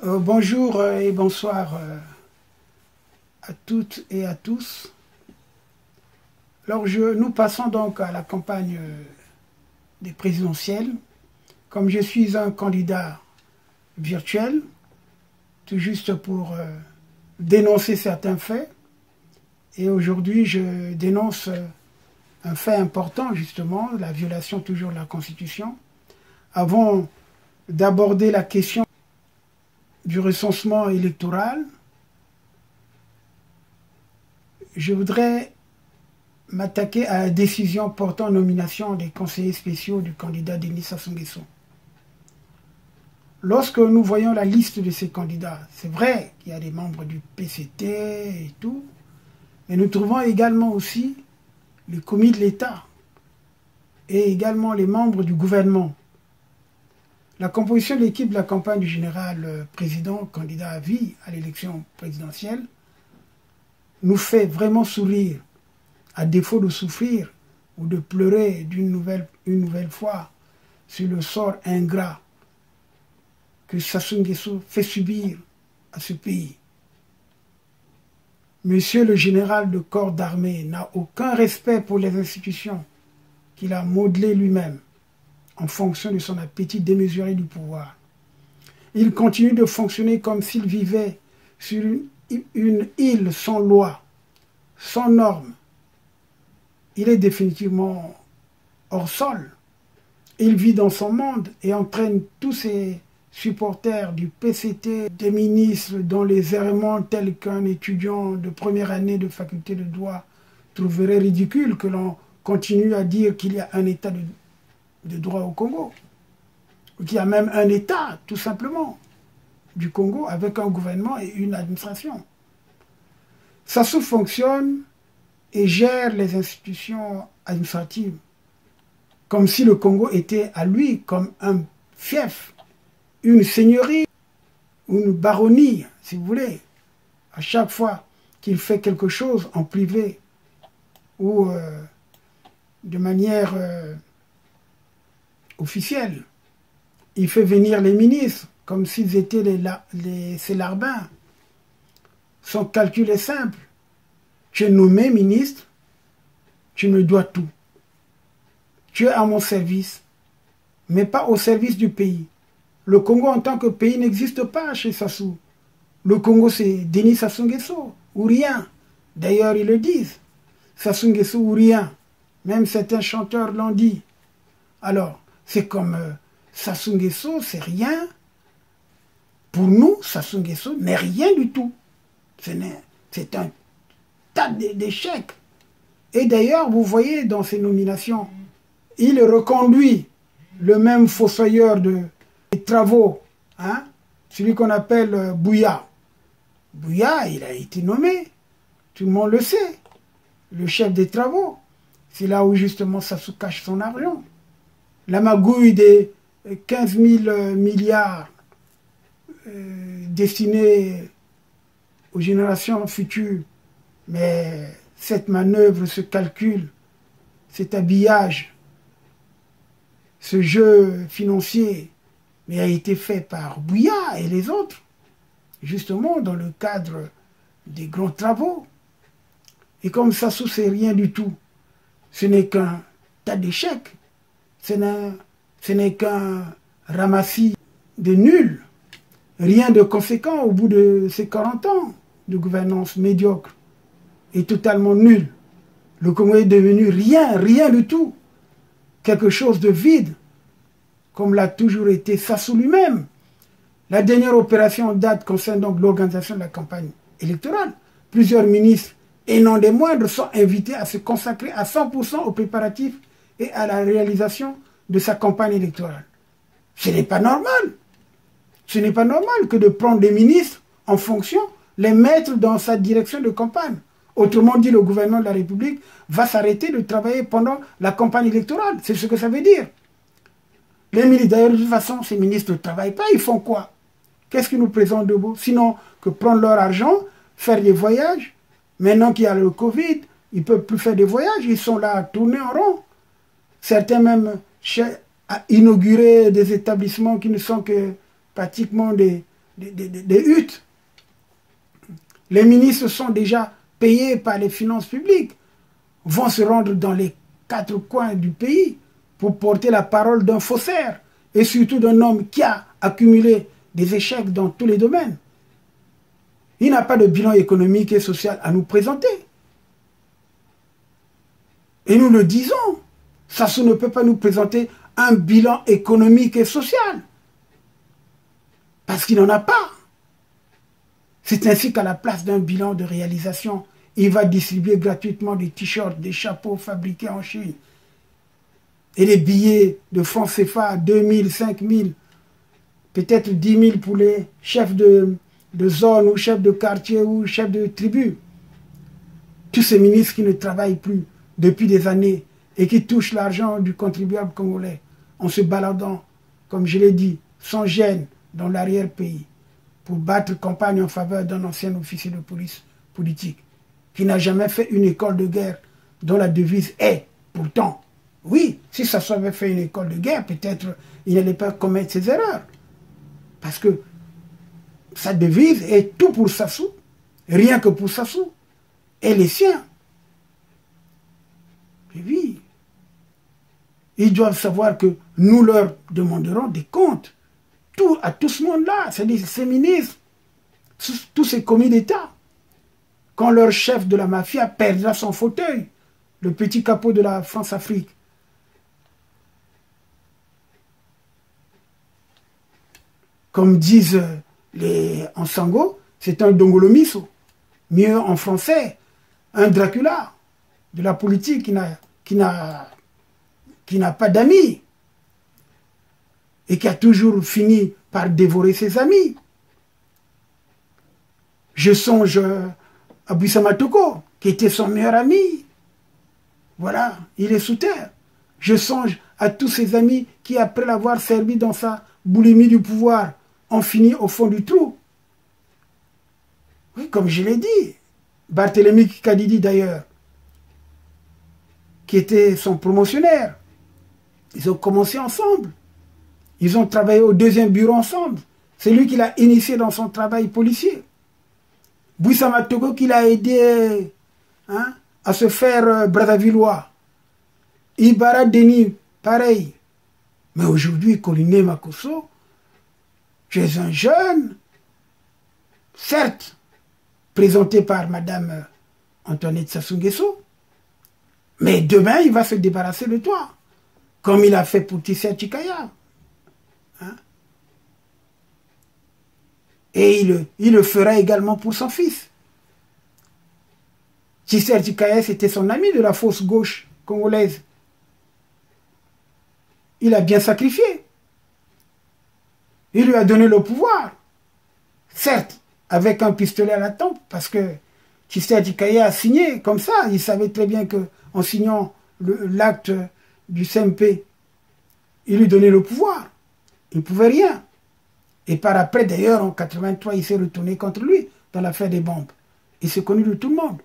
Bonjour et bonsoir à toutes et à tous. Alors nous passons donc à la campagne des présidentielles. Comme je suis un candidat virtuel, tout juste pour dénoncer certains faits. Et aujourd'hui, je dénonce un fait important, justement, la violation toujours de la Constitution. Avant d'aborder la question du recensement électoral, je voudrais m'attaquer à la décision portant nomination des conseillers spéciaux du candidat Denis Sassou Nguesso. Lorsque nous voyons la liste de ces candidats, c'est vrai qu'il y a des membres du PCT et tout, mais nous trouvons également aussi les commis de l'État et également les membres du gouvernement. La composition de l'équipe de la campagne du général président, candidat à vie à l'élection présidentielle, nous fait vraiment sourire, à défaut de souffrir ou de pleurer une nouvelle fois sur le sort ingrat que Sassou Nguesso fait subir à ce pays. Monsieur le général de corps d'armée n'a aucun respect pour les institutions qu'il a modelées lui-même en fonction de son appétit démesuré du pouvoir. Il continue de fonctionner comme s'il vivait sur une île sans loi, sans normes. Il est définitivement hors sol. Il vit dans son monde et entraîne tous ses supporters du PCT, des ministres dont les errements tels qu'un étudiant de première année de faculté de droit trouverait ridicule que l'on continue à dire qu'il y a un état de droit au Congo, ou qu'il y a même un État, tout simplement, du Congo, avec un gouvernement et une administration. Sassou fonctionne et gère les institutions administratives comme si le Congo était à lui comme un fief, une seigneurie, ou une baronnie, si vous voulez. À chaque fois qu'il fait quelque chose en privé ou de manière officielle, il fait venir les ministres comme s'ils étaient ses larbins. Son calcul est simple. Tu es nommé ministre, tu me dois tout. Tu es à mon service, mais pas au service du pays. Le Congo en tant que pays n'existe pas chez Sassou. Le Congo, c'est Denis Sassou Nguesso, ou rien. D'ailleurs, ils le disent. Sassou Nguesso ou rien. Même certains chanteurs l'ont dit. Alors, c'est comme Sassou Nguesso, c'est rien. Pour nous, Sassou Nguesso n'est rien du tout. C'est un tas d'échecs. Et d'ailleurs, vous voyez dans ces nominations, il reconduit le même fossoyeur des travaux, hein, celui qu'on appelle Bouya. Bouya, il a été nommé, tout le monde le sait, le chef des travaux. C'est là où justement Sassou cache son argent. La magouille des 15 000 milliards destinés aux générations futures. Mais cette manœuvre, ce calcul, cet habillage, ce jeu financier, mais a été fait par Bouya et les autres, justement dans le cadre des grands travaux. Et comme Sassou, c'est rien du tout, ce n'est qu'un tas d'échecs, ce n'est qu'un ramassis de nuls, rien de conséquent au bout de ces 40 ans de gouvernance médiocre et totalement nul. Le Congo est devenu rien du tout, quelque chose de vide, comme l'a toujours été Sassou lui-même. La dernière opération en date concerne donc l'organisation de la campagne électorale. Plusieurs ministres, et non des moindres, sont invités à se consacrer à 100% aux préparatifs et à la réalisation de sa campagne électorale. Ce n'est pas normal. Ce n'est pas normal que de prendre des ministres en fonction, les mettre dans sa direction de campagne. Autrement dit, le gouvernement de la République va s'arrêter de travailler pendant la campagne électorale. C'est ce que ça veut dire. Les ministres, d'ailleurs, de toute façon, ces ministres ne travaillent pas. Ils font quoi? Qu'est-ce qu'ils nous présentent de beau? Sinon que prendre leur argent, faire des voyages. Maintenant qu'il y a le Covid, ils ne peuvent plus faire des voyages. Ils sont là à tourner en rond. Certains même à inaugurer des établissements qui ne sont que pratiquement des des huttes. Les ministres sont déjà payés par les finances publiques, vont se rendre dans les 4 coins du pays pour porter la parole d'un faussaire et surtout d'un homme qui a accumulé des échecs dans tous les domaines. Il n'a pas de bilan économique et social à nous présenter. Et nous le disons, Sassou ne peut pas nous présenter un bilan économique et social. Parce qu'il n'en a pas. C'est ainsi qu'à la place d'un bilan de réalisation, il va distribuer gratuitement des t-shirts, des chapeaux fabriqués en Chine. Et des billets de francs CFA à 2 000, 5 000, peut-être 10 000 pour les chefs de zone ou chefs de quartier ou chefs de tribu. Tous ces ministres qui ne travaillent plus depuis des années et qui touchent l'argent du contribuable congolais en se baladant, comme je l'ai dit, sans gêne dans l'arrière-pays pour battre campagne en faveur d'un ancien officier de police politique qui n'a jamais fait une école de guerre dont la devise est, pourtant, oui, si Sassou avait fait une école de guerre, peut-être il n'allait pas commettre ces erreurs. Parce que sa devise est tout pour Sassou, rien que pour Sassou, et les siens. Et oui, ils doivent savoir que nous leur demanderons des comptes à tout ce monde-là, c'est-à-dire ces ministres, tous ces commis d'État. Quand leur chef de la mafia perdra son fauteuil, le petit capot de la France-Afrique, comme disent les en sango, c'est un Dongolomiso. Mieux en français, un Dracula de la politique qui n'a pas d'amis et qui a toujours fini par dévorer ses amis. Je songe à Bouissama Toko, qui était son meilleur ami. Voilà, il est sous terre. Je songe à tous ses amis qui, après l'avoir servi dans sa boulimie du pouvoir, ont fini au fond du trou. Oui, comme je l'ai dit, Barthélemy Kadidi d'ailleurs, qui était son promotionnaire, ils ont commencé ensemble. Ils ont travaillé au 2e bureau ensemble. C'est lui qui l'a initié dans son travail policier. Bouissama Togo qui l'a aidé à se faire Brazzavillois. Ibara Denis, pareil. Mais aujourd'hui, Coliné Makosso, tu es un jeune, certes, présenté par Madame Antoinette Sassou Nguesso, mais demain, il va se débarrasser de toi, comme il a fait pour Tisser Chikaya. Et il le fera également pour son fils. Tisser Chikaya, c'était son ami de la fausse gauche congolaise. Il a bien sacrifié. Il lui a donné le pouvoir. Certes, avec un pistolet à la tempe, parce que Tisser Chikaya a signé comme ça. Il savait très bien qu'en signant l'acte du CMP, il lui donnait le pouvoir. Il ne pouvait rien. Et par après, d'ailleurs, en 83, il s'est retourné contre lui dans l'affaire des bombes. Il s'est connu de tout le monde.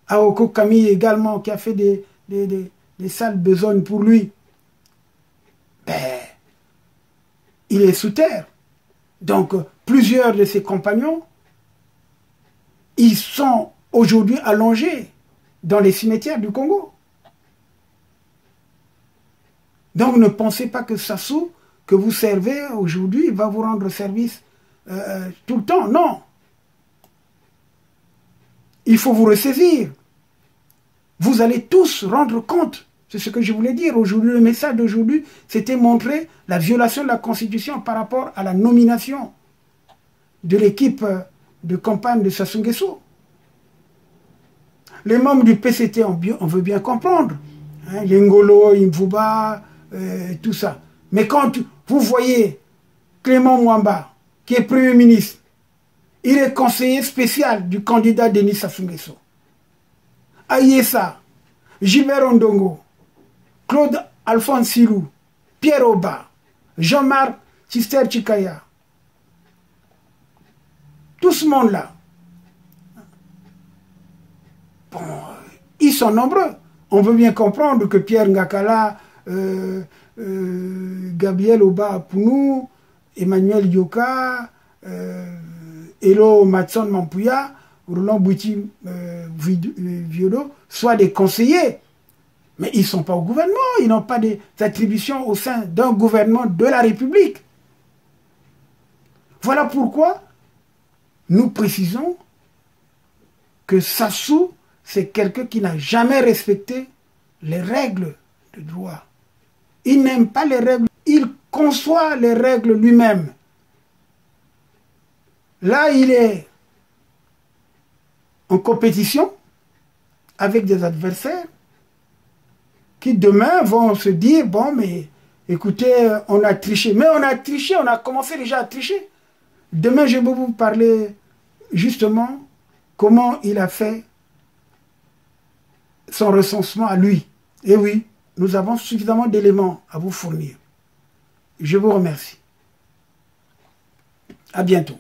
Aoko Camille également, qui a fait des sales besognes pour lui. Ben, il est sous terre. Donc, plusieurs de ses compagnons, ils sont aujourd'hui allongés dans les cimetières du Congo. Donc, ne pensez pas que Sassou, que vous servez aujourd'hui, va vous rendre service tout le temps. Non. Il faut vous ressaisir. Vous allez tous rendre compte. C'est ce que je voulais dire aujourd'hui. Le message d'aujourd'hui, c'était montrer la violation de la Constitution par rapport à la nomination de l'équipe de campagne de Sassou Nguesso. Les membres du PCT, on veut bien comprendre. Hein, Lingolo, Imvuba, tout ça. Mais quand vous voyez Clément Mwamba, qui est Premier ministre, il est conseiller spécial du candidat Denis Sassou Nguesso. Ayessa, Gilbert Ondongo, Claude Alphonse Silou, Pierre Oba, Jean-Marc Tisser Chikaya. Tout ce monde-là. Bon, ils sont nombreux. On veut bien comprendre que Pierre Ngakala, Gabriel Oba Pounou Emmanuel Yoka, Elo Matson Mampuya, Roland Bouti Violo soient des conseillers. Mais ils ne sont pas au gouvernement, ils n'ont pas des attributions au sein d'un gouvernement de la République. Voilà pourquoi nous précisons que Sassou, c'est quelqu'un qui n'a jamais respecté les règles de droit. Il n'aime pas les règles, il conçoit les règles lui-même. Là, il est en compétition avec des adversaires qui demain vont se dire, bon, mais écoutez, on a triché. Mais on a triché, on a commencé déjà à tricher. Demain, je vais vous parler justement comment il a fait son recensement à lui. Et oui, nous avons suffisamment d'éléments à vous fournir. Je vous remercie. À bientôt.